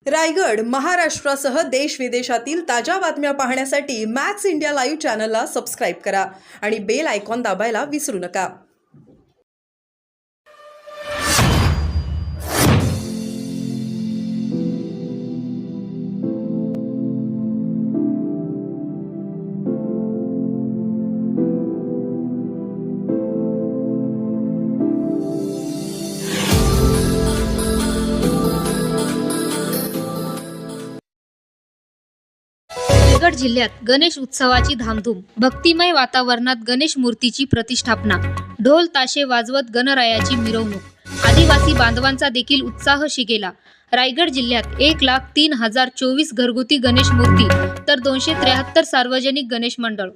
रायगड महाराष्ट्रासह देश विदेशातील ताज्या बातम्या पाहण्यासाठी मॅक्स इंडिया लाईव्ह चॅनलला सबस्क्राईब करा आणि बेल आयकॉन दाबायला विसरू नका। रायगड जिल्ह्यात गणेश उत्सवाची धामधूम। भक्तिमय वातावरणात गणेश मूर्तीची प्रतिष्ठापना, ढोल ताशे वाजवत गणरायाची मिरवणूक। आदिवासी बांधवांचा देखील उत्साह शिगेला। रायगड जिल्ह्यात 1,03,024 घरगुती गणेश मूर्ती तर 273 सार्वजनिक गणेश मंडळ।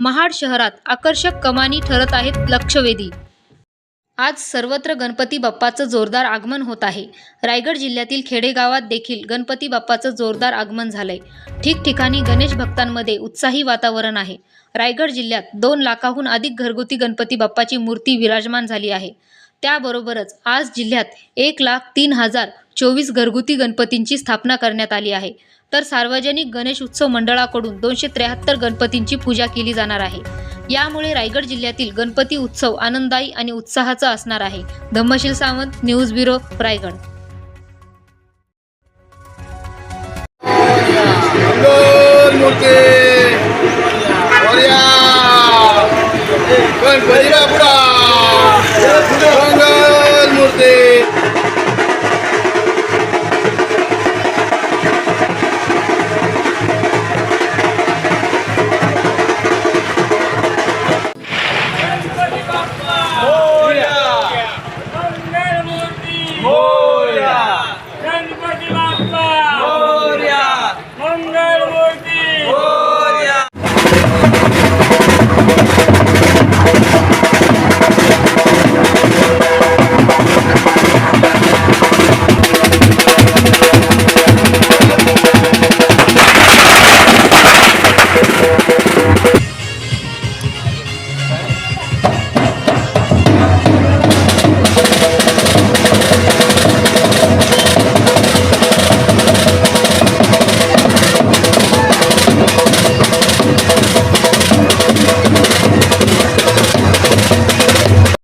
महाड शहरात आकर्षक कमानी ठरत आहेत लक्षवेधी। आज सर्वत्र गणपती बाप्पाचं जोरदार आगमन होत आहे। रायगड जिल्ह्यातील खेडेगावात देखील गणपती बाप्पाचं जोरदार आगमन झालंय। ठिकठिकाणी गणेश भक्तांमध्ये उत्साही वातावरण आहे। रायगड जिल्ह्यात 2 लाखाहून अधिक घरगुती गणपती बाप्पाची मूर्ती विराजमान झाली आहे। त्याबरोबरच आज जिल्ह्यात 1,03,024 घरगुती गणपतींची स्थापना करण्यात आली आहे। तर सार्वजनिक गणेश उत्सव मंडळाकडून 273 गणपतींची पूजा केली जाणार आहे। यामुळे रायगड जिल्ह्यातील गणपती उत्सव आनंददायी आणि उत्साहाचा असणार आहे। Dhammasheel Sawant, news bureau, Raigad. गणपतीला